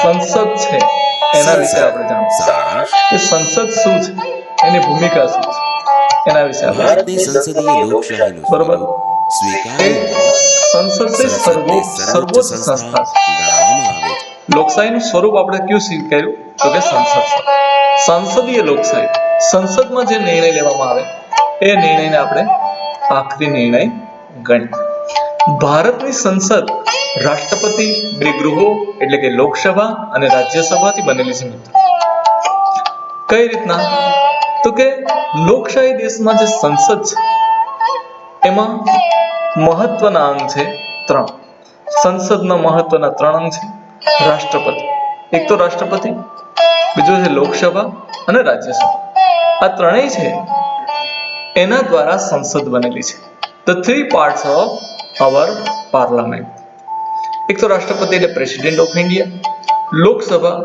સંસદ છે એના વિશે આપણે જાણીશું કે સંસદ શું છે, એની ભૂમિકા શું છે, એના વિશે આપણે ભારતની સંસદીય લોકશાહીનું બરોબર સ્વરૂપ એ સ્વીકાર્યું સંસદ એ સંસદને સર્વોચ્ચ સંસ્થા છે. ગણવામાં આવે છે. લોકશાહીનું સ્વરૂપ આપણે કયું સ્વીકાર્યું તો કે સંસદ છે. સંસદીય લોકશાહી, સંસદમાં જે નિર્ણય લેવામાં આવે એ નિર્ણયને આપણે આખરી નિર્ણય ગણીએ. ભારતની સંસદ રાષ્ટ્રપતિ, બે ગૃહો એટલે કે લોકસભા અને રાજ્યસભાથી બનેલી છે મિત્રો. કઈ રીતના તો કે લોકશાહી દેશમાં જે સંસદ છે એમાં મહત્વના અંગ છે 3. સંસદના મહત્વના 3 અંગ છે. રાષ્ટ્રપતિ, એક તો રાષ્ટ્રપતિ, બીજું છે લોકસભા અને રાજ્યસભા. આ ત્રણેય છે એના દ્વારા સંસદ બનેલી છે. The 3 parts of our parliament. એક તો રાષ્ટ્રપતિ એટલે પ્રેસિડેન્ટ ઓફ ઇન્ડિયા, લોકસભા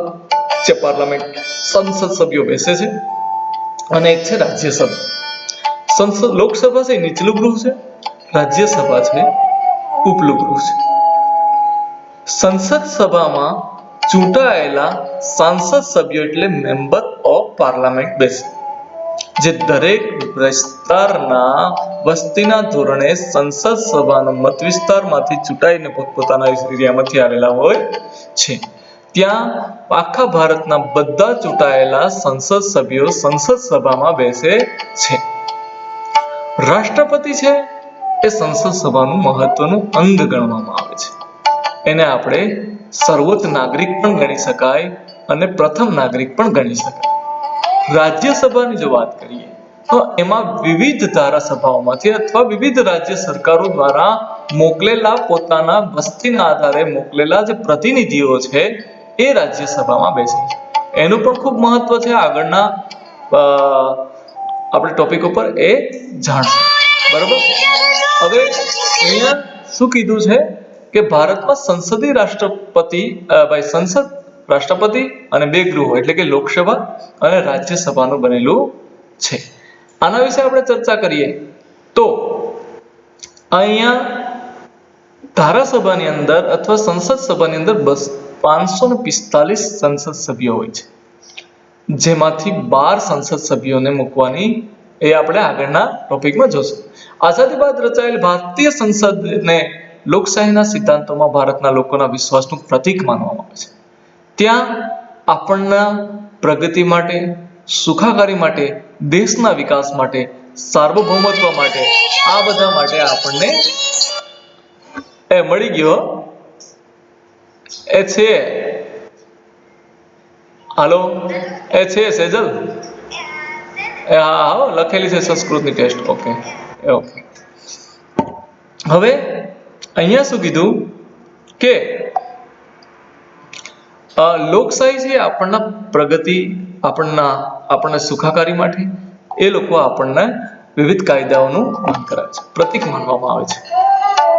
જે પાર્લામેન્ટ સંસદ સભ્યો બેસે છે, અને એક છે રાજ્યસભા. સંસદ લોકસભા છે નીચલું ગૃહ છે, રાજ્યસભા છે ઉપલું ગૃહ છે. સંસદ સભામાં ચૂંટાયેલા સાંસદ સભ્યો એટલે મેમ્બર ઓફ પાર્લામેન્ટ બેસે, જે દરેક વિસ્તારના વસ્તીના ધોરણે સંસદ સભાના મત વિસ્તારમાંથી ચૂંટાઈને પોતપોતાના એરિયામાંથી આવેલા હોય છે. ત્યાં આખા ભારતના બધા ચૂંટાયેલા સંસદ સભ્યો સંસદ સભામાં બેસે છે. રાષ્ટ્રપતિ છે એ સંસદ સભાનું મહત્વનું અંગ ગણવામાં આવે છે. એને આપણે સર્વોચ્ચ નાગરિક પણ ગણી શકાય અને પ્રથમ નાગરિક પણ ગણી શકાય. રાજ્યસભાની જો વાત કરીએ તો એમાં વિવિધ ધારાસભાઓમાંથી અથવા વિવિધ રાજ્ય સરકારો દ્વારા મોકલેલા પોતાના વસ્તીના આધારે મોકલેલા જે પ્રતિનિધિઓ છે એ રાજ્યસભામાં બેસે છે. એનું પણ ખૂબ મહત્વ છે. આગળના આપણે ટોપિક ઉપર એ જાણશું. બરાબર. હવે અહીંયા શું કીધું છે કે ભારતમાં સંસદીય સંસદ રાષ્ટ્રપતિ અને બે ગૃહો એટલે કે લોકસભા અને રાજ્યસભાનું બનેલું છે. આના વિશે આપણે ચર્ચા કરીએ તો અહીંયા ધારાસભાની અંદર અથવા સંસદ સભાની અંદર 545 સંસદ સભ્યો હોય છે, જેમાંથી 12 સંસદ સભ્યોને મૂકવાની એ આપણે આગળના ટોપિકમાં જોશું. આઝાદી બાદ રચાયેલ ભારતીય સંસદને લોકશાહીના સિદ્ધાંતોમાં ભારતના લોકોના વિશ્વાસનું પ્રતીક માનવામાં આવે છે. ત્યાં આપણના પ્રગતિ માટે, સુખાકારી માટે, દેશના વિકાસ માટે, સાર્વભૌમત્વ માટે, આ બધા માટે આપણને એ મળી ગયો એ છે. હાલો, એ છે સેજલ, હા લખેલી છે સંસ્કૃતની ટેસ્ટ. ઓકે. હવે અહીંયા શું કીધું કે લોકશાહી છે આપણના પ્રગતિ, આપણને સુખાકારી માટે એ લોકો આપણને વિવિધ કાયદાઓનું પાલન કરે છે, પ્રતીક માનવામાં આવે છે.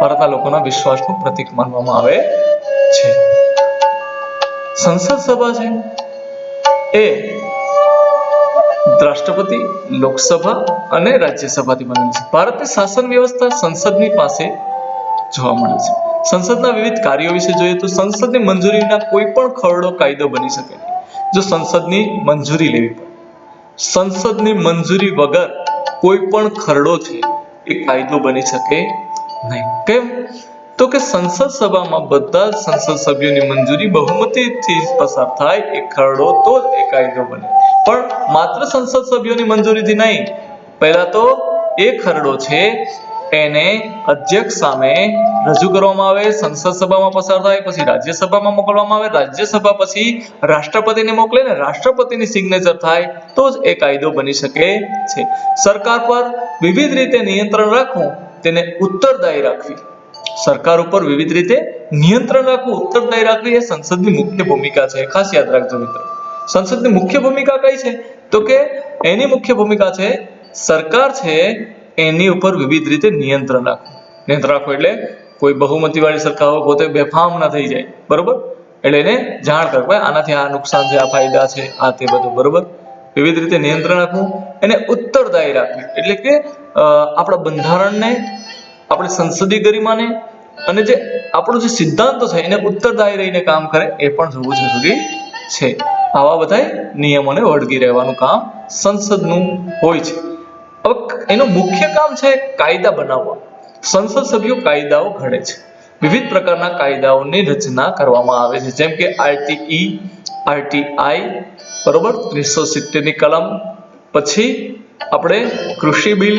ભારતના લોકોના વિશ્વાસનું પ્રતીક માનવામાં આવે છે. સંસદ સભા છે એ રાષ્ટ્રપતિ, લોકસભા અને રાજ્યસભાથી બનેલી છે. ભારતની શાસન વ્યવસ્થા સંસદની પાસે જોવા મળે છે. સંસદના વિવિધ કાર્યો વિશે જોઈએ તો સંસદની મંજૂરી કોઈ પણ ખરડો કાયદો બની શકે નહીં જો સંસદની મંજૂરી લેવી પડે. સંસદની મંજૂરી વગર કોઈ પણ ખરડો છે એ કાયદો બની શકે નહીં. કેમ તો કે સંસદ સભામાં બધા જ સંસદ સભ્યોની મંજૂરી બહુમતીથી પસાર થાય એ ખરડો તો જ એ કાયદો બને. પણ માત્ર સંસદ સભ્યોની મંજૂરીથી નહીં, પહેલા તો એ ખરડો છે એને અધ્યક્ષ સામે રજૂ કરવામાં આવે, સંસદ સભામાં પસાર થાય, પછી રાજ્યસભામાં મોકલવામાં આવે, રાજ્યસભા પછી રાષ્ટ્રપતિને મોકલે ને રાષ્ટ્રપતિની સિગ્નેચર થાય તો જ એ કાયદો બની શકે છે. સરકાર પર વિવિધ રીતે નિયંત્રણ રાખવું તેને ઉત્તરદાયી રાખવી. સરકાર ઉપર વિવિધ રીતે નિયંત્રણ રાખવું, ઉત્તરદાયી રાખવી એ સંસદની મુખ્ય ભૂમિકા છે. ખાસ યાદ રાખજો મિત્રો. સંસદની મુખ્ય ભૂમિકા કઈ છે તો કે એની મુખ્ય ભૂમિકા છે સરકાર છે એની ઉપર વિવિધ રીતે નિયંત્રણ રાખવું. નિયંત્રણ રાખવું એટલે કોઈ બહુમતી વાળી સરકાર હોય પોતે બેફામ ના થઈ જાય. બરોબર. એટલે એને જાણ કરવું, આનાથી આ નુકસાન છે, આ ફાયદા છે, આ તે બધું. બરોબર. વિવિધ રીતે નિયંત્રણ રાખવું, એને ઉત્તરદાયી રાખવું એટલે કે આપણા બંધારણને, આપણી સંસદીય ગરિમાને અને જે આપણો જે સિદ્ધાંતો છે એને ઉત્તરદાયી રહીને કામ કરે એ પણ જોવું જરૂરી છે. આવા બધા નિયમોને વળગી રહેવાનું કામ સંસદનું હોય છે. હવે એનું મુખ્ય કામ છે કાયદા બનાવવા. સંસદ સભ્યો કાયદાઓ ઘડે છે. વિવિધ પ્રકારના કાયદાઓની રચના કરવામાં આવે છે, જેમ કે આરટીઈ, આરટીઆઈ, બરોબર, 370 ની કલમ, પછી આપણે કૃષિ બિલ,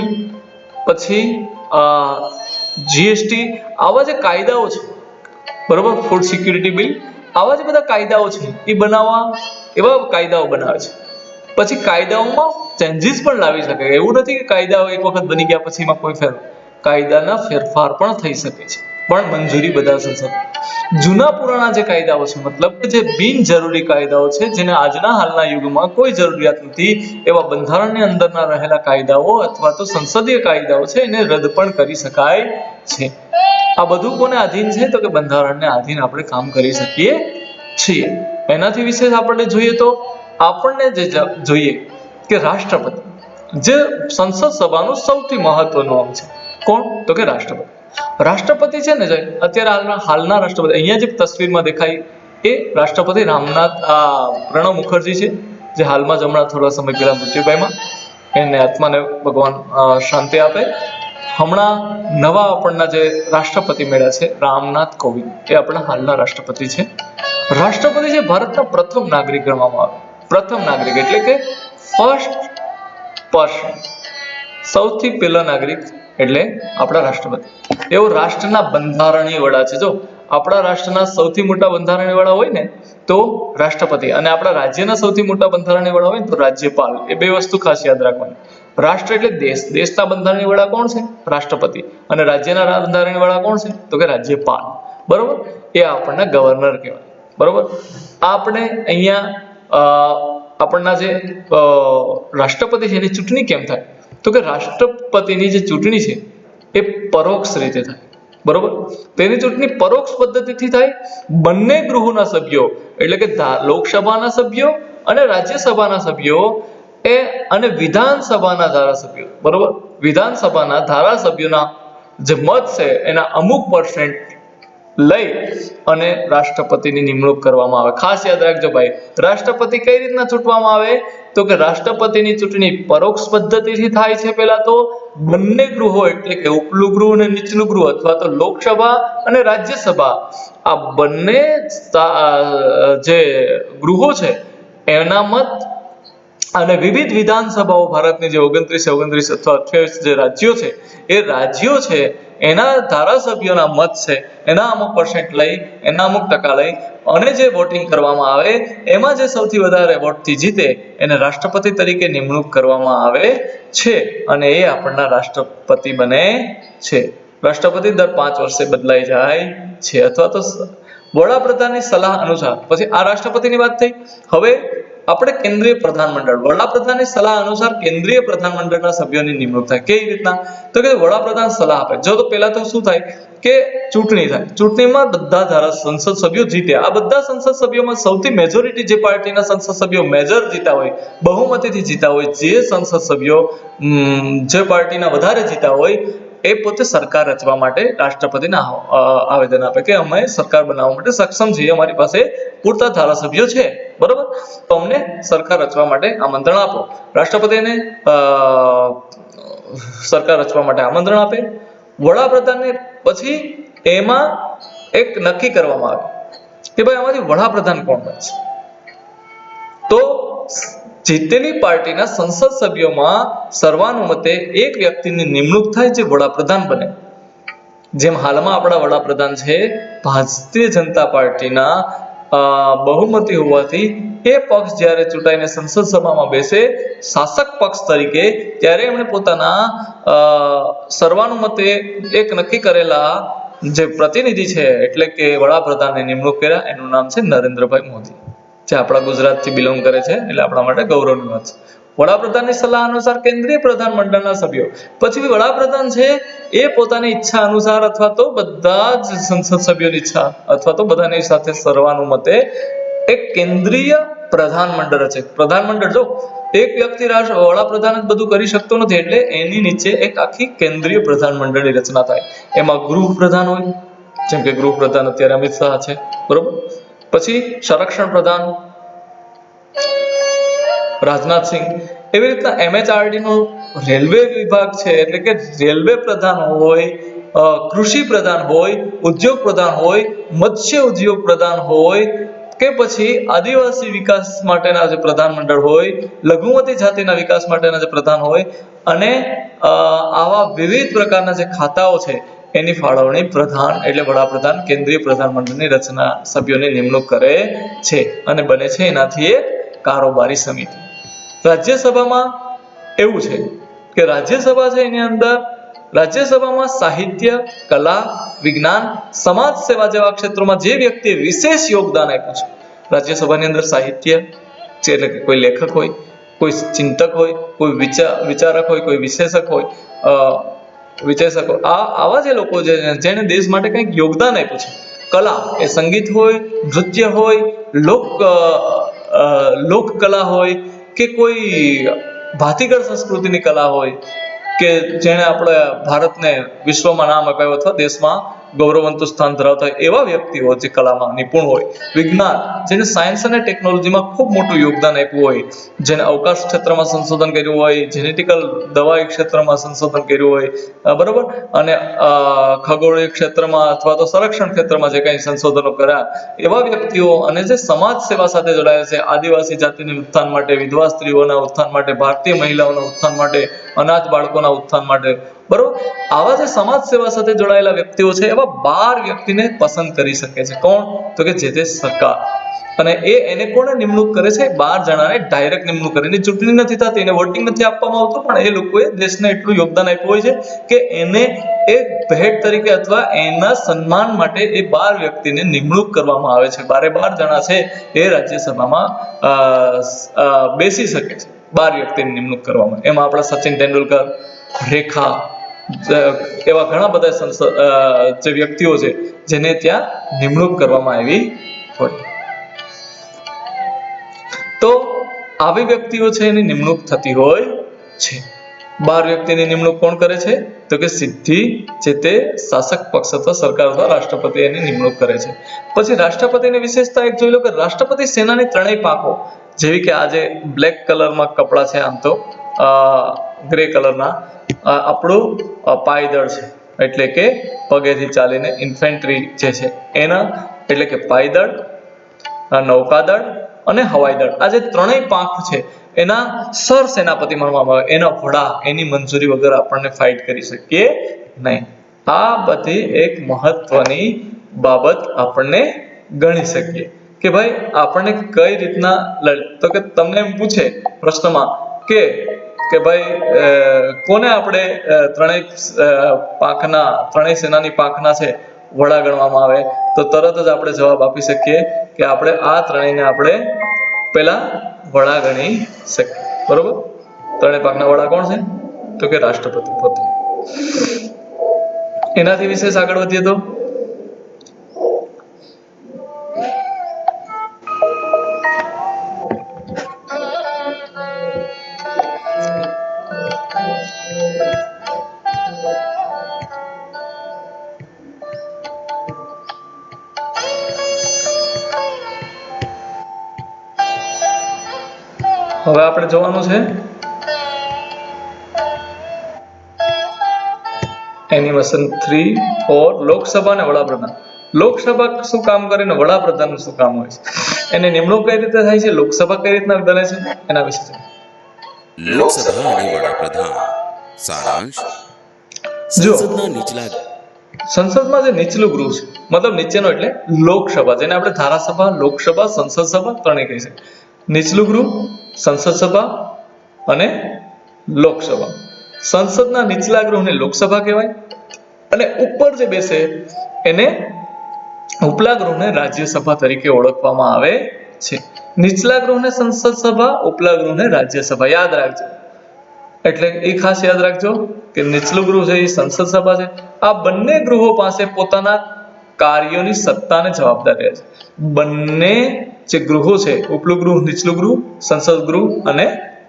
પછી જીએસટી, આવા જે કાયદાઓ છે, બરોબર, ફૂડ સિક્યુરિટી બિલ, આવા જે બધા કાયદાઓ છે એ બનાવવા, એવા કાયદાઓ બનાવે છે. પછી કાયદાઓમાં ચેન્જીસ પણ લાવી શકે. એવું નથી કે કાયદાઓ એક વખત બની ગયા પછી એમાં કોઈ કાયદાના ફેરફાર પણ થઈ શકે છે, પણ મંજૂરી બધા સંસદ. જૂના પુરાણા જે કાયદાઓ છે, મતલબ કે જે બિનજરૂરી કાયદાઓ છે, જેને આજના હાલના યુગમાં કોઈ જરૂરિયાત નથી, એવા બંધારણની અંદરના રહેલા કાયદાઓ અથવા તો સંસદીય કાયદાઓ છે, એને રદ પણ કરી શકાય છે. આ બધું કોને આધીન છે? તો કે બંધારણને આધીન આપણે કામ કરી શકીએ છીએ. એનાથી વિશેષ આપણે જોઈએ તો આપણને જે જોઈએ કે રાષ્ટ્રપતિ, જે સંસદ સભાનું સૌથી મહત્વનું અંગ છે. કોણ? તો કે રાષ્ટ્રપતિ. રાષ્ટ્રપતિ છે ને, જે અત્યારે હાલના રાષ્ટ્રપતિ અહીંયા જે તસવીરમાં દેખાય એ રાષ્ટ્રપતિ પ્રણવ મુખર્જી છે, જે હાલમાં જ હમણાં થોડા સમય પહેલા મૃત્યુ પામ્યા. એને આત્માને ભગવાન શાંતિ આપે. હમણાં નવા આપણના જે રાષ્ટ્રપતિ મળ્યા છે, રામનાથ કોવિંદ, એ આપણા હાલના રાષ્ટ્રપતિ છે. રાષ્ટ્રપતિ છે ભારતના પ્રથમ નાગરિક ગણવામાં આવે. પ્રથમ નાગરિક એટલે કે ફર્સ્ટ પર્સન, સૌથી પહેલો નાગરિક એટલે આપણા રાષ્ટ્રપતિ. એવો રાષ્ટ્રના બંધારણીય વડા છે. જો આપણા રાષ્ટ્રના સૌથી મોટા બંધારણીય વડા હોય ને તો રાષ્ટ્રપતિ, અને આપણા રાજ્યના સૌથી મોટા બંધારણીય વડા હોય ને તો રાજ્યપાલ. એ બે વસ્તુ ખાસ યાદ રાખવાની. રાષ્ટ્ર એટલે દેશ, દેશના બંધારણીય વડા કોણ છે? રાષ્ટ્રપતિ. અને રાજ્યના બંધારણીય વડા કોણ છે? તો કે રાજ્યપાલ. બરોબર, એ આપણને ગવર્નર કહેવાય. બરોબર, આપણે અહીંયા આપણના જે રાષ્ટ્રપતિ છે એની ચૂંટણી કેમ થાય? તો કે રાષ્ટ્રપતિની જે ચૂંટણી છે એ પરોક્ષ રીતે થાય. બરોબર, તેની ચૂંટણી પરોક્ષ પદ્ધતિથી થાય. બંને ગૃહોના સભ્યો એટલે કે લોકસભાના સભ્યો અને રાજ્યસભાના સભ્યો અને વિધાનસભાના ધારાસભ્યો, બરોબર, વિધાનસભાના ધારાસભ્યોના જે મત છે એના અમુક % લઈ અને રાષ્ટ્રપતિની નિમણૂક કરવામાં આવે. ખાસ યાદ રાખજો ભાઈ, રાષ્ટ્રપતિ કઈ રીતના ચૂંટવામાં આવે? તો કે રાષ્ટ્રપતિની ચૂંટણી પરોક્ષ પદ્ધતિથી થાય છે. પહેલા તો બંને ગૃહો એટલે કે ઉપલું ગૃહ અને નીચલું ગૃહ અથવા તો લોકસભા અને રાજ્યસભા, આ બંને જે ગૃહો છે એના મત અને વિવિધ વિધાનસભાઓ, ભારતની જે 29 અથવા 28 જે રાજ્યો છે એ રાજ્યો છે એના ધારાસભ્યોના મત છે એના અમુક % લઈ, એના અમુક ટકા લઈ અને જે વોટિંગ કરવામાં આવે એમાં જે સૌથી વધારે વોટથી જીતે એને રાષ્ટ્રપતિ તરીકે નિમણૂક કરવામાં આવે છે, અને એ આપણના રાષ્ટ્રપતિ બને છે. રાષ્ટ્રપતિ દર 5 વર્ષે બદલાઈ જાય છે. અથવા તો વડાપ્રધાનની સલાહ અનુસાર, પછી આ રાષ્ટ્રપતિની વાત થઈ. હવે આપણે કેન્દ્રીય પ્રધાનમંડળ, વડાપ્રધાનની સલાહ અનુસાર કેન્દ્રીય પ્રધાનમંડળના સભ્યોની નિમણૂક થાય. કેવી રીતના? તો કે વડાપ્રધાન સલાહ આપે. જો તો પહેલા તો શું થાય કે ચૂંટણી થાય. ચૂંટણીમાં બધા સંસદ સભ્યો જીતે. આ બધા સંસદ સભ્યોમાં સૌથી મેજોરિટી જે પાર્ટીના સંસદ સભ્યો મેજર જીતા હોય, બહુમતીથી જીતા હોય, જે સંસદ સભ્યો જે પાર્ટીના વધારે જીતા હોય એ પોતે સરકાર રચવા માટે રાષ્ટ્રપતિને આવેદન આપે કે અમે સરકાર બનાવવા માટે સક્ષમ છીએ, અમારી પાસે પૂરતા ધારાસભ્યો છે, બરોબર, તો અમને સરકાર રચવા માટે આમંત્રણ આપો. રાષ્ટ્રપતિને સરકાર રચવા માટે આમંત્રણ આપે. વડાપ્રધાનને પછી એમાં એક નક્કી કરવામાં આવે કે ભાઈ આમાંથી વડાપ્રધાન કોણ બનશે. તો જીતેલી પાર્ટીના સંસદ સભ્યોમાં સર્વાનુમતે એક વ્યક્તિની નિમણૂક થાય જે વડાપ્રધાન બને. જેમ હાલમાં આપણા વડાપ્રધાન છે ભારતીય જનતા પાર્ટીના બહુમતી હોવાથી એ પક્ષ જ્યારે ચૂંટાઈને સંસદ સભામાં બેસે શાસક પક્ષ તરીકે, ત્યારે એમણે પોતાના સર્વાનુમતે એક નક્કી કરેલા જે પ્રતિનિધિ છે એટલે કે વડાપ્રધાનની નિમણૂક કર્યા. એનું નામ છે નરેન્દ્રભાઈ મોદી, જે આપણા ગુજરાતથી બિલોંગ કરે છે, એટલે આપણા માટે ગૌરવની વાત છે. વડાપ્રધાનની સલાહ અનુસાર કેન્દ્રીય પ્રધાનમંડળના સભ્યો, પછી વડાપ્રધાન છે એ પોતાની ઈચ્છા અનુસાર અથવા તો બધા જ સંસદ સભ્યોની ઈચ્છા અથવા તો બધાની સાથે સર્વાનુમતે એક કેન્દ્રીય પ્રધાનમંડળ છે. પ્રધાનમંડળ, જો એક વ્યક્તિ વડાપ્રધાન જ બધું કરી શકતો નથી, એટલે એની નીચે એક આખી કેન્દ્રીય પ્રધાનમંડળની રચના થાય. એમાં ગૃહ પ્રધાન હોય, જેમ કે ગૃહ પ્રધાન અત્યારે અમિત શાહ છે, બરોબર. પછી સંરક્ષણ પ્રધાન રાજનાથસિંહ. એવી રીતના MHRD નો રેલવે વિભાગ છે, એટલે કે રેલવે પ્રધાન હોય, કૃષિ પ્રધાન હોય, ઉદ્યોગ પ્રધાન હોય, મત્સ્ય ઉદ્યોગ પ્રધાન હોય, કે પછી આદિવાસી વિકાસ માટેના જે પ્રધાનમંડળ હોય, લઘુમતી જાતિના વિકાસ માટેના જે પ્રધાન હોય, અને આવા વિવિધ પ્રકારના જે ખાતાઓ છે એની ફાળવણી પ્રધાન એટલે વડાપ્રધાન કેન્દ્રીય પ્રધાનમંડળની રચના સભ્યોની નિમણૂક કરે છે, અને બને છે એનાથી એક કારોબારી સમિતિ. રાજ્યસભામાં એવું છે કે રાજ્યસભા છે એની અંદર રાજ્યસભામાં સાહિત્ય, કલા, વિજ્ઞાન, સમાજ સેવા જેવા ક્ષેત્રોમાં જે વ્યક્તિએ વિશેષ યોગદાન આપ્યું છે, રાજ્યસભાની અંદર સાહિત્ય છે એટલે કે કોઈ લેખક હોય, કોઈ ચિંતક હોય, કોઈ વિચારક હોય, કોઈ વિશેષક હોય, વિશેષકો, આવા જે લોકો જેને દેશ માટે કંઈક યોગદાન આપ્યું છે. કલા એ સંગીત હોય, નૃત્ય હોય, લોક કલા હોય, કે કોઈ ભાતીગળ સંસ્કૃતિની કલા હોય, કે જેણે આપણે ભારતને વિશ્વમાં નામ અપાવ્યું અથવા દેશમાં ગૌરવવંતું સ્થાન ધરાવતા હોય એવા વ્યક્તિઓ જે કલામાં નિપુણ હોય. વિજ્ઞાન, જેને સાયન્સ અને ટેકનોલોજીમાં ખૂબ મોટું યોગદાન આપ્યું હોય, જેને અવકાશ ક્ષેત્રમાં સંશોધન કર્યું હોય, જેનેટિકલ દવાઈ ક્ષેત્રમાં સંશોધન કર્યું હોય, બરોબર, અને ખગોળીય ક્ષેત્રમાં અથવા તો સંરક્ષણ ક્ષેત્રમાં જે કંઈ સંશોધનો કર્યા એવા વ્યક્તિઓ, અને જે સમાજ સેવા સાથે જોડાયેલા છે, આદિવાસી જાતિના ઉત્થાન માટે, વિધવા સ્ત્રીઓના ઉત્થાન માટે, ભારતીય મહિલાઓના ઉત્થાન માટે, અનાથ બાળકોના ઉત્થાન માટે, બરોબર, આવા જે સમાજ સેવા સાથે જોડાયેલા વ્યક્તિઓ છે એવા 12 વ્યક્તિને પસંદ કરી શકે છે. કોણ? તો કે જે સરકાર. અને એને કોણે નિમણૂક કરે છે? 12 જણાને ડાયરેક્ટ નિમણૂક કરે. એની ચૂંટણી નથી થતી, એને વોટિંગ નથી આપવામાં આવતું, પણ એ લોકોએ દેશને એટલું યોગદાન આપ્યું હોય છે કે એને એક ભેટ તરીકે અથવા એના સન્માન માટે એ 12 વ્યક્તિને નિમણૂક કરવામાં આવે છે. 12 જણા છે એ રાજ્યસભામાં બેસી શકે છે, 12 વ્યક્તિની નિમણૂક કરવામાં. એમાં આપણા સચિન તેંડુલકર, રેખા, એવા ઘણા બધા જે વ્યક્તિઓ છે જેને ત્યાં નિમણૂક કરવામાં આવી હોય. તો આવી વ્યક્તિઓ છે એની નિમણૂક થતી હોય છે. 12 વ્યક્તિની નિમણૂક કોણ કરે છે? તો કે સીધી જે તે શાસક પક્ષ અથવા સરકાર અથવા રાષ્ટ્રપતિ એની નિમણૂક કરે છે. પછી રાષ્ટ્રપતિની વિશેષતા એક જોઈ લો કે રાષ્ટ્રપતિ સેનાની ત્રણેય પાંખો, જેવી કે આજે બ્લેક કલરમાં કપડા છે, આમ તો ગ્રે કલરના આપણું પાયદળ છે, એટલે કે પગેથી ચાલીને ઇન્ફેન્ટ્રી જે છે એના, એટલે કે પાયદળ, નૌકાદળ અને હવાઈદળ, આ જે ત્રણેય પાંખ છે એના સર સેનાપતિ માનવામાં આવે. એના વડા, એની મંજૂરી વગર આપણને ફાઇટ કરી શકીએ નહીં. આ બધી એક મહત્વની બાબત આપણને ગણી શકીએ કે ભાઈ આપણને કઈ રીતના તો કે તમને એમ પૂછે પ્રશ્નમાં કે ભાઈ કોને આપણે ત્રણેય સેનાની પાંખના છે વડા ગણવામાં આવે, તો તરત જ આપણે જવાબ આપી શકીએ કે આપણે આ ત્રણેયને આપણે પેલા વડા ગણી શકીએ, બરોબર. ત્રણેય પાંખના વડા કોણ છે? તો કે રાષ્ટ્રપતિ પોતે. એનાથી વિશેષ આગળ વધીએ તો હવે આપણે જોવાનું છે એનિમેશન 3-4 લોકસભા અને વડાપ્રધાન. લોકસભા શું કામ કરે ને વડાપ્રધાનનું શું કામ હોય છે, એની નિમણૂક કઈ રીતે થાય છે, લોકસભા કઈ રીતના બને છે, એના વિશે. લોકસભા અને વડાપ્રધાન. સારાંશ. જો સંસદના નીચલા સંસદમાં જે નીચલું ગૃહ છે, મતલબ નીચેનો એટલે લોકસભા, જેને આપણે ધારાસભા, લોકસભા, સંસદ સભા ત્રણેય કહી શકીએ. નીચલું ગૃહ, સંસદ સભા અને લોકસભા. સંસદના નીચલા ગૃહને લોકસભા કહેવાય, અને ઉપર જે બેસે એને ઉપલા ગૃહને રાજ્યસભા તરીકે ઓળખવામાં આવે છે. નીચલા ગૃહને સંસદ સભા, ઉપલા ગૃહને રાજ્યસભા. યાદ રાખજો, એટલે એ ખાસ યાદ રાખજો કે નીચલું ગૃહ છે એ સંસદ સભા છે. આ બંને ગૃહો પાસે પોતાના કાર્યોની સત્તાને જવાબદાર રહે છે. બંને જે ગૃહો છે, ઉપલું ગૃહ, નીચલું ગૃહ, સંસદ ગૃહ અને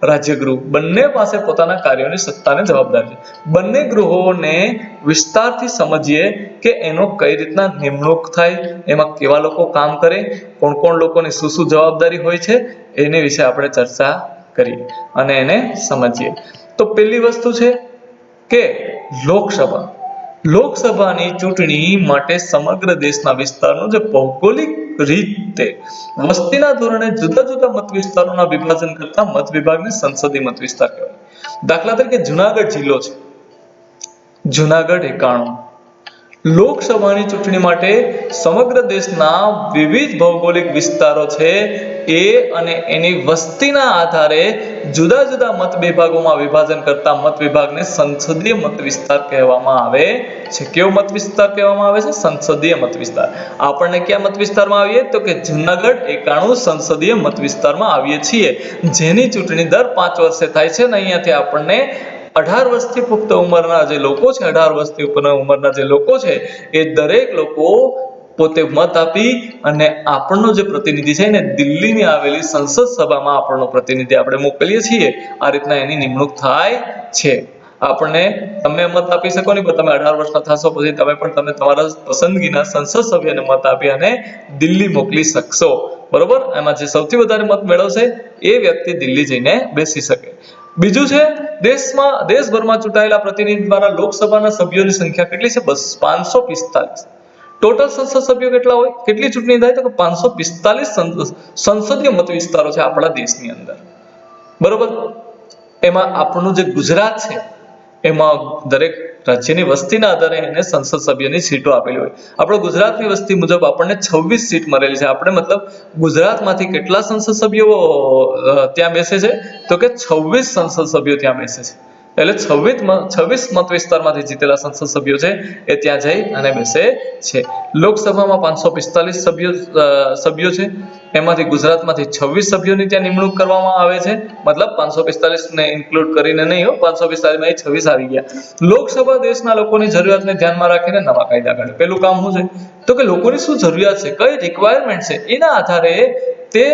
રાજ્યગૃહ બંને પાસે પોતાના કાર્યોની સત્તાને જવાબદારી છે. બંને ગૃહોને વિસ્તારથી સમજીએ કે એનો કઈ રીતના નિમણૂક થાય, એમાં કેવા લોકો કામ કરે, કોણ કોણ લોકોની શું શું જવાબદારી હોય છે, એની વિશે આપણે ચર્ચા કરીએ અને એને સમજીએ. તો પહેલી વસ્તુ છે કે લોકસભા. લોકસભાની ચૂંટણી માટે સમગ્ર દેશના વિસ્તારનું જે ભૌગોલિક રીતે વસ્તીના ધોરણે જુદા જુદા મત વિસ્તારોના વિભાજન કરતા મત વિભાગને સંસદીય મત વિસ્તાર કહેવાય. દાખલા તરીકે જુનાગઢ જિલ્લો છે, જુનાગઢ 91. લોકસભાની ચૂંટણી માટે સમગ્ર દેશના વિવિધ ભૌગોલિક વિસ્તારો છે એ અને એની વસ્તીના આધારે જુદા જુદા મત વિભાગોમાં વિભાજન કરતા મત વિભાગને સંસદીય મત વિસ્તાર કહેવામાં આવે છે. કેવો મત વિસ્તાર કહેવામાં આવે છે? સંસદીય મત વિસ્તાર. આપણને કયા મત વિસ્તારમાં આવીએ તો કે જુનાગઢ 91 સંસદીય મત વિસ્તારમાં આવીએ છીએ, જેની ચૂંટણી દર 5 વર્ષે થાય છે. અને અહીંયાથી આપણને 18 વર્ષથી પુખ્ત ઉંમરના જે લોકો છે, 18 વર્ષથી ઉપરના ઉંમરના જે લોકો છે, એ દરેક લોકો પોતે મત આપી અને આપણનો જે પ્રતિનિધિ છે ને દિલ્હીની આવેલી સંસદ સભામાં આપણનો પ્રતિનિધિ આપણે મોકલીએ છીએ. આ રીતના એની નિમણૂક થાય છે. આપણને તમે મત આપી શકો નહીં, પણ તમે 18 વર્ષના થશો પછી તમે તમારા પસંદગીના સંસદ સભ્યને મત આપી અને દિલ્હી મોકલી શકશો. બરોબર? એમાં જે સૌથી વધારે મત મેળવશે એ વ્યક્તિ દિલ્હી જઈને બેસી શકે. બીજું છે દેશભરમાં ચૂંટાયેલા પ્રતિનિધિ દ્વારા લોકસભાના સભ્યોની સંખ્યા કેટલી છે? બસ 545. ટોટલ સંસદ સભ્યો કેટલા હોય? કેટલી ચૂંટણી થાય તો કે 545 સંસદીય મત વિસ્તારો છે આપણા દેશની અંદર. બરોબર? એમાં આપણું જે ગુજરાત છે એમાં દરેક રાજ્યની વસ્તીના આધારે એને સંસદ સભ્યની સીટો આપેલી હોય. આપણે ગુજરાતની વસ્તી મુજબ આપણને 26 સીટ મળેલી છે. આપણે મતલબ ગુજરાતમાંથી કેટલા સંસદ સભ્યો ત્યાં બેસે છે તો કે 26 સંસદ સભ્યો ત્યાં બેસે છે. એટલે 26 મત વિસ્તારમાંથી જીતેલા સંસદ સભ્યો છે એ ત્યાં જઈ અને બેસે છે. લોકસભામાં 545 સભ્યો છે, એમાંથી ગુજરાતમાંથી 26 સભ્યોની ત્યાં નિમણૂક કરવામાં આવે છે. મતલબ 545 ને ઇન્ક્લુડ કરીને નહીં હો, 545 માં 26 આવી ગયા. લોકસભા દેશના લોકોની જરૂરિયાતને ધ્યાનમાં રાખીને નવા કાયદા કાઢે. પેલું કામ શું છે તો કે લોકોની શું જરૂરિયાત છે, કઈ રિક્વાયરમેન્ટ છે, એના આધારે તે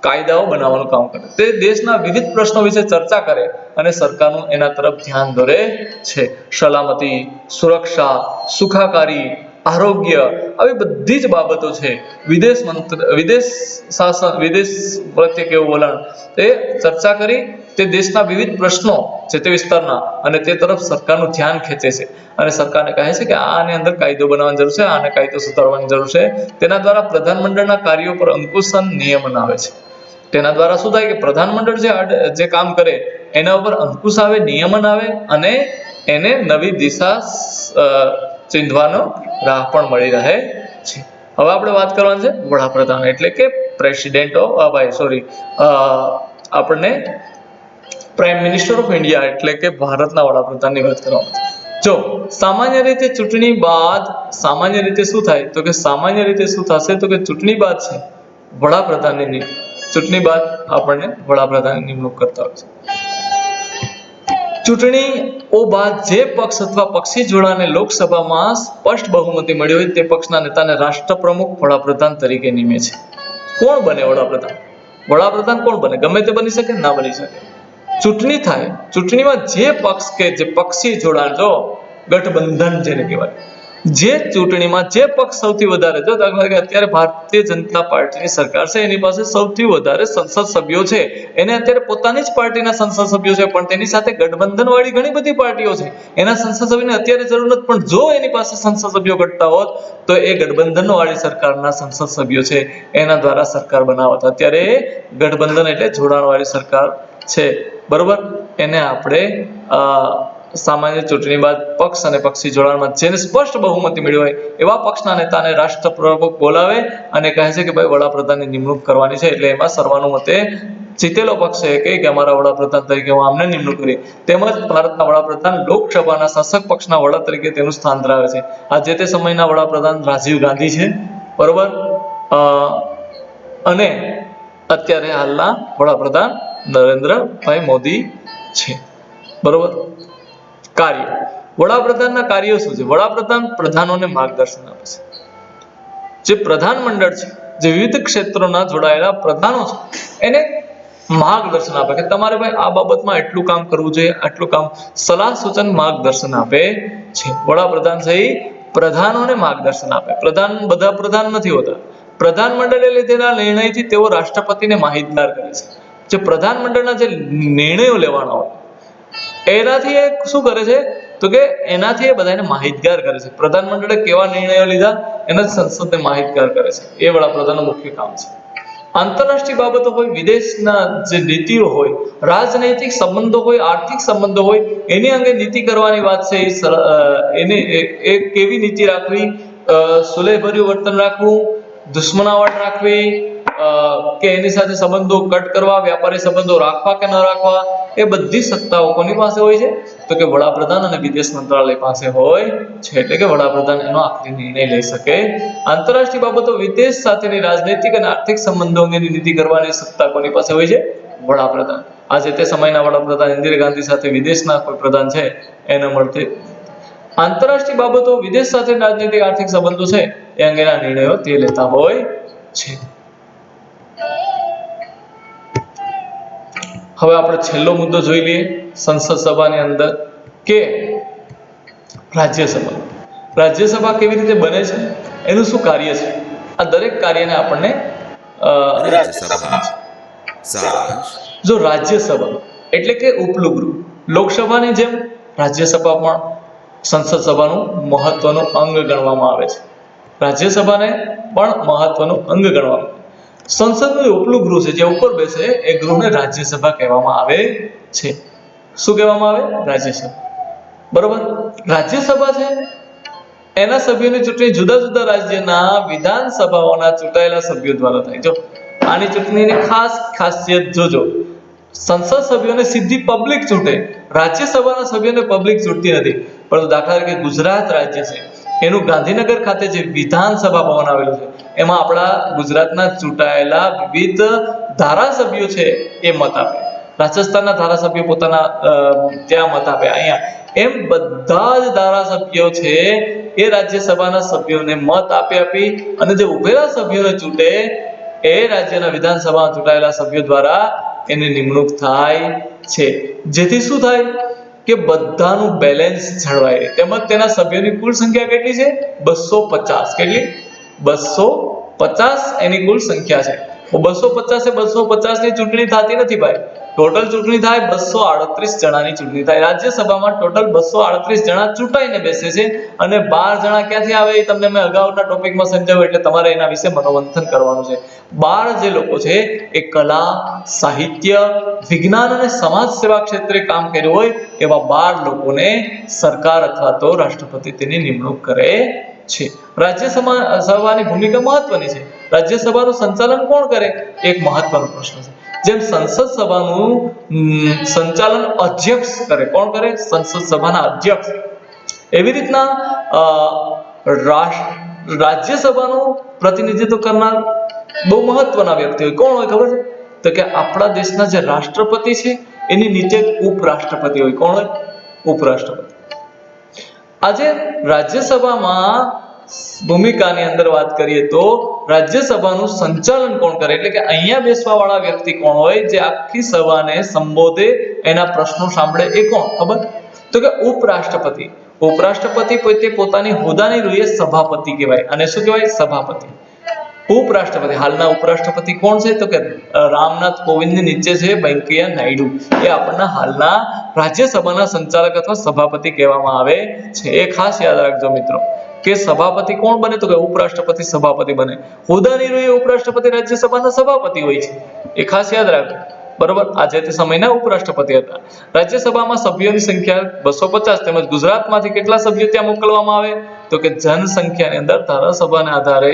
કાયદાઓ બનાવવાનું કામ કરે. તે દેશના વિવિધ પ્રશ્નો વિશે ચર્ચા કરે અને સરકારનું એના તરફ ધ્યાન દોરે છે. સલામતી, સુરક્ષા, સુખાકારી, આરોગ્ય, આવી બધી જ બાબતો છે. વિદેશ પ્રત્યે કેવું વલણ, તે ચર્ચા કરી તે દેશના વિવિધ પ્રશ્નો છે તે વિસ્તારના અને તે તરફ સરકારનું ધ્યાન ખેંચે છે અને સરકારને કહે છે કે આની અંદર કાયદો બનાવવાની જરૂર છે, આને કાયદો સુધારવાની જરૂર છે. તેના દ્વારા પ્રધાનમંડળના કાર્યો પર અંકુશન નિયમન આવે છે. તેના દ્વારા શું થાય કે પ્રધાનમંડળ જે કામ કરે એના ઉપર અંકુશ આવે, નિયમન આવે અને એને નવી દિશા ચીંધવાનો રાહ પણ મળી રહે છે. હવે આપણે વાત કરવાની છે વડાપ્રધાન એટલે કે પ્રેસિડેન્ટ આપણને પ્રાઇમ મિનિસ્ટર ઓફ ઇન્ડિયા એટલે કે ભારતના વડાપ્રધાનની વાત કરવાની છે. જો સામાન્ય રીતે ચૂંટણી બાદ શું થાય તો કે સામાન્ય રીતે શું થશે તો કે ચૂંટણી બાદ છે વડાપ્રધાનની ચૂંટણી બાદ આપણને વડાપ્રધાનની નિમણૂક કરતા હોય છે. ચૂંટણીઓ બાદ જે પક્ષ અથવા પક્ષી જોડાને લોકસભામાં સ્પષ્ટ બહુમતી મળી હોય તે પક્ષના નેતાને રાષ્ટ્રપ્રમુખ વડાપ્રધાન તરીકે નિમે છે. કોણ બને વડાપ્રધાન? વડાપ્રધાન કોણ બને? ગમે તે બની શકે? ના બની શકે. ચૂંટણી થાય, ચૂંટણીમાં જે પક્ષ કે જે પક્ષી જોડાણ, જો ગઠબંધન જેને કહેવાય, જે ચૂંટણીમાં જે પક્ષ સૌથી વધારે, જો દાખલા કે અત્યારે ભારતીય જનતા પાર્ટીની સરકાર છે, એની પાસે સૌથી વધારે સંસદ સભ્યો છે, એને અત્યારે પોતાની જ પાર્ટીના સંસદ સભ્યો છે, પણ તેની સાથે ગઠબંધન વાળી ઘણી બધી પાર્ટીઓ છે, એના સંસદ સભ્યને અત્યારે જરૂર નથી, પણ જો એની પાસે સંસદ સભ્યો ઘટતા હોત તો એ ગઠબંધન વાળી સરકારના સંસદ સભ્યો છે એના દ્વારા સરકાર બનાવત. અત્યારે ગઠબંધન એટલે જોડાણ વાળી સરકાર છે. બરોબર? એને આપણે સામાન્ય ચૂંટણી બાદ પક્ષ અને પક્ષી જોડાણમાં જેને સ્પષ્ટ બહુમતી મળી હોય એવા પક્ષના નેતાને રાષ્ટ્રપ્રમુખ બોલાવે અને કહે છે કે ભાઈ વડાપ્રધાનની નિમણૂક કરવાની છે. એટલે એમાં સર્વાનુમતે જીતેલો પક્ષ છે કે અમારા વડાપ્રધાન તરીકે હું આમને નિમણૂક કરી. તેમજ ભારતના વડાપ્રધાન લોકસભાના શાસક પક્ષના વડા તરીકે તેનું સ્થાન ધરાવે છે. આ જે તે સમયના વડાપ્રધાન રાજીવ ગાંધી છે. બરોબર? અને અત્યારે હાલના વડાપ્રધાન નરેન્દ્રભાઈ મોદી છે. બરોબર? કાર્ય, વડાપ્રધાનના કાર્યો શું છે? વડાપ્રધાન પ્રધાનોને માર્ગદર્શન આપે છે. જે પ્રધાનમંડળ છે, જે વિવિધ ક્ષેત્રોના જોડાયેલા પ્રધાનો છે, એને માર્ગદર્શન આપે કે તમારે ભાઈ આ બાબતમાં એટલું કામ કરવું જોઈએ, આટલું કામ, સલાહ સૂચન માર્ગદર્શન આપે છે. વડાપ્રધાન છે એ પ્રધાનોને માર્ગદર્શન આપે. પ્રધાન બધા પ્રધાન નથી હોતા. પ્રધાનમંડળે લીધેલા નિર્ણયથી તેઓ રાષ્ટ્રપતિને માહિતગાર કરે છે. જે પ્રધાનમંડળના જે નિર્ણયો લેવાના હોય એનાથી એ શું કરે છે તો કે એનાથી એ બધાને માહિતગાર કરે છે. પ્રધાનમંડળે કેવા નિર્ણયો લીધા એના સંસદને માહિતગાર કરે છે. એ વડાપ્રધાનનું મુખ્ય કામ છે. આંતરરાષ્ટ્રીય બાબતો હોય, વિદેશના જે નીતિઓ હોય, રાજનૈતિક સંબંધો હોય, આર્થિક સંબંધો હોય, એની અંગે નીતિ કરવાની વાત છે. એને એ કેવી નીતિ રાખવી, સુલેહભર્યું વર્તન રાખવું, દુશ્મનાવટ રાખવી, કે એની સાથે સંબંધો કટ કરવા, વ્યાપારી સંબંધો રાખવા કે ન રાખવા, એ બધી સત્તાઓ કોની પાસે હોય છે તો કે વડાપ્રધાન અને વિદેશ મંત્રાલય પાસે હોય છે. એટલે કે વડાપ્રધાન એનો આખરી નિર્ણય લઈ શકે. આંતરરાષ્ટ્રીય બાબતો, વિદેશ સાથેની રાજનૈતિક અને આર્થિક સંબંધો અંગેની નીતિ કરવાની સત્તા કોની પાસે હોય છે? વડાપ્રધાન. આજે તે સમયના વડાપ્રધાન ઇન્દિરા ગાંધી સાથે વિદેશના કોઈ પ્રધાન છે એને મળતી. આંતરરાષ્ટ્રીય બાબતો, વિદેશ સાથે રાજનૈતિક આર્થિક સંબંધો છે એ અંગેના નિર્ણયો તે લેતા હોય છે. હવે આપણે છેલ્લો મુદ્દો જોઈ લઈએ સંસદ સભાની અંદર કે રાજ્યસભા. રાજ્યસભા કેવી રીતે બને છે, એનું શું કાર્ય છે, આ દરેક કાર્યને આપણને રાજ્યસભા સારાંશ. જો રાજ્યસભા એટલે કે ઉપલું ગૃહ, લોકસભાની જેમ રાજ્યસભા પણ સંસદ સભાનું મહત્વનું અંગ ગણવામાં આવે છે. રાજ્યસભાને પણ મહત્વનું અંગ ગણવામાં આવે. સંસદનું ઉપલું ગૃહ છે જે ઉપર બેસે એ ગૃહને રાજ્યસભા કહેવામાં આવે છે. શું કહેવામાં આવે? રાજ્યસભા. બરોબર. રાજ્યસભા છે એના સભ્યોની ચૂંટણી જુદા જુદા રાજ્યના વિધાનસભાઓના ચૂંટાયેલા સભ્યો દ્વારા થાય. જો આની ચૂંટણીની ખાસ ખાસિયત જોજો, સંસદ સભ્યોને સીધી પબ્લિક ચૂંટે, રાજ્યસભાના સભ્યોને પબ્લિક ચૂંટતી નથી. પરંતુ દાખલા તરીકે ગુજરાત રાજ્ય છે, એનું ગાંધીનગર ખાતે જે વિધાનસભા ભવન આવેલું છે એમાં આપણા ગુજરાતના ચૂંટાયેલા વિવિધ ધારાસભ્યો છે એ મત આપે. રાજસ્થાનના ધારાસભ્યો પોતાના ત્યાં મત આપે. અહીંયા એમ બધા જ ધારાસભ્યો છે એ રાજ્યસભાના સભ્યોને મત આપી અને જે ઉભેલા સભ્યોને ચૂંટે એ રાજ્યના વિધાનસભામાં ચૂંટાયેલા સભ્યો દ્વારા એની નિમણૂક થાય છે. જેથી શું થાય કે બધાનું બેલેન્સ જળવાય રહે. તેમજ તેના સભ્યોની કુલ સંખ્યા કેટલી છે? 250. કેટલી? 250 એની કુલ સંખ્યા છે. 250 એ 250 ની ચૂંટણી થતી નથી ભાઈ. ટોટલ ચૂંટણી થાય 238 જણાની ચૂંટણી થાય. રાજ્યસભામાં ટોટલ 238 જણા ચૂંટાઈને બેસે છે અને 12 જણા ક્યાંથી આવે એ તમને મેં અગાઉના ટોપિકમાં સમજાવ્યું, એટલે તમારે એના વિશે મનોમંથન કરવાનું છે. 12 જે લોકો છે એ કલા, સાહિત્ય, વિજ્ઞાન અને સમાજ સેવા ક્ષેત્રે કામ કર્યું હોય એવા 12 લોકોને સરકાર અથવા તો રાષ્ટ્રપતિ તેની નિમણૂક કરે છે. રાજ્યસભાની ભૂમિકા મહત્વની છે. રાજ્યસભાનું સંચાલન કોણ કરે? એક મહત્વનો પ્રશ્ન છે. જેમ સંસદ સભાનું સંચાલન અધ્યક્ષ કરે, કોણ કરે? સંસદ સભાના અધ્યક્ષ. એવી રીતના રાજ્યસભાનું પ્રતિનિધિત્વ કરનાર બહુ મહત્વના વ્યક્તિ હોય. કોણ હોય ખબર છે? તો કે આપણા દેશના જે રાષ્ટ્રપતિ છે એની નીચે ઉપરાષ્ટ્રપતિ હોય. કોણ હોય? ઉપરાષ્ટ્રપતિ. આજે રાજ્યસભામાં ભૂમિકાની અંદર વાત કરીએ તો રાજ્યસભાનું સંચાલન કોણ કરે, એટલે કે અહીંયા બેસવા વાળા વ્યક્તિ કોણ હોય જે આખી સભાને સંબોધે, એના પ્રશ્નો સાંભળે, એ કોણ ખબર? તો કે ઉપરાષ્ટ્રપતિ. ઉપરાષ્ટ્રપતિ પોતે પોતાની હોદ્દાની રૂએ સભાપતિ કહેવાય. અને શું કહેવાય? સભાપતિ. ઉપરાષ્ટ્રપતિ. હાલના ઉપરાષ્ટ્રપતિ કોણ છે? તો કે રામનાથ કોવિંદની નીચે છે વેંકૈયા નાયડુ. એ આપણના હાલના રાજ્યસભાના સંચાલક અથવા સભાપતિ કહેવામાં આવે છે. એ ખાસ યાદ રાખજો મિત્રો કે સભાપતિ કોણ બને? તો કે ઉપરાષ્ટ્રપતિ સભાપતિ બને. હોદ્દાની રૂએ ઉપરાષ્ટ્રપતિ રાજ્યસભાના સભાપતિ હોય છે. એ ખાસ યાદ રાખજો. બરોબર. આજે તે સમયના ઉપરાષ્ટ્રપતિ હતા. રાજ્યસભામાં સભ્યોની સંખ્યા 250. તેમજ ગુજરાતમાંથી કેટલા સભ્યો ત્યાં મોકલવામાં આવે? તો કે જનસંખ્યાની અંદર ધારાસભાના આધારે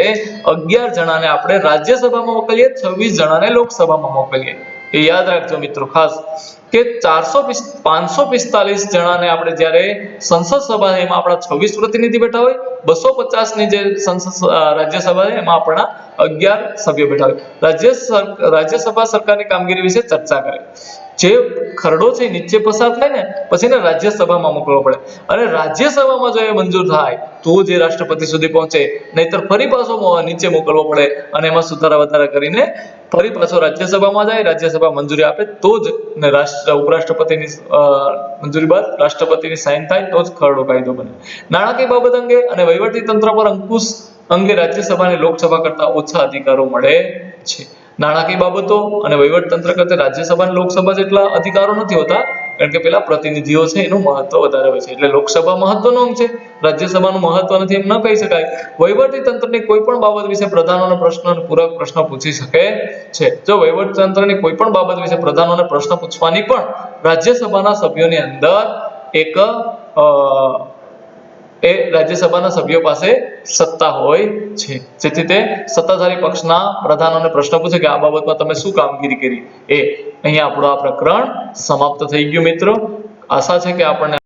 11 જણાને આપણે રાજ્યસભામાં મોકલીએ, 26 જણાને લોકસભામાં મોકલીએ. એ યાદ રાખજો મિત્રો ખાસ. કે 545 જણાને આપણે જ્યારે સંસદ સભા એમાં આપણા 26 પ્રતિનિધિ બેઠા હોય, 250 ની જે રાજ્યસભા છે એમાં આપણા 11 સભ્યો બેઠા હોય. રાજ્યસભા સરકારની કામગીરી વિશે ચર્ચા કરે. જે ખરડો છે નીચે પસાર થાય ને પછી એને રાજ્યસભામાં મોકલવો પડે, અને રાજ્યસભામાં જો એ મંજૂર થાય તો જે રાષ્ટ્રપતિ સુધી પહોંચે, નહીતર ફરી પાછો નીચે મોકલવો પડે અને એમાં સુધારા વધારા કરીને ફરી પાછો રાજ્યસભામાં જાય. રાજ્યસભા મંજૂરી આપે તો જ ઉપરાષ્ટ્રપતિની મંજૂરી બાદ રાષ્ટ્રપતિની સાઇન થાય તો જ ખરડો કાયદો બને. નાણાકીય બાબત અંગે અને વહીવટી તંત્ર પર અંકુશ અંગે રાજ્યસભાને લોકસભા કરતા ઓછા અધિકારો મળે છે. નાણાકીય બાબતો અને વહીવટ તંત્ર કરતા રાજ્યસભા લોકસભા જેટલા અધિકારો નથી હોતા, કારણ કે પેલા પ્રતિનિધિઓ છે એનું મહત્વ વધારે હોય છે. એટલે લોકસભા મહત્વનો અંગ છે, રાજ્યસભાનું મહત્વ નથી એમ ન કહી શકાય. વહીવટી તંત્રની કોઈ પણ બાબત વિશે પ્રધાનોને પ્રશ્ન અને પૂરક પ્રશ્ન પૂછી શકે છે. જો વહીવટી તંત્રની કોઈ પણ બાબત વિશે પ્રધાનોને પ્રશ્ન પૂછવાની પણ રાજ્યસભાના સભ્યોની અંદર એ રાજ્યસભાના સભ્યો પાસે સત્તા હોય છે, જેથી તે સત્તાધારી પક્ષના પ્રધાનોને પ્રશ્ન પૂછે કે આ બાબતમાં તમે શું કામગીરી કરી. અહીંયા આપણું આ પ્રકરણ સમાપ્ત થઈ ગયું મિત્રો. આશા છે કે આપણને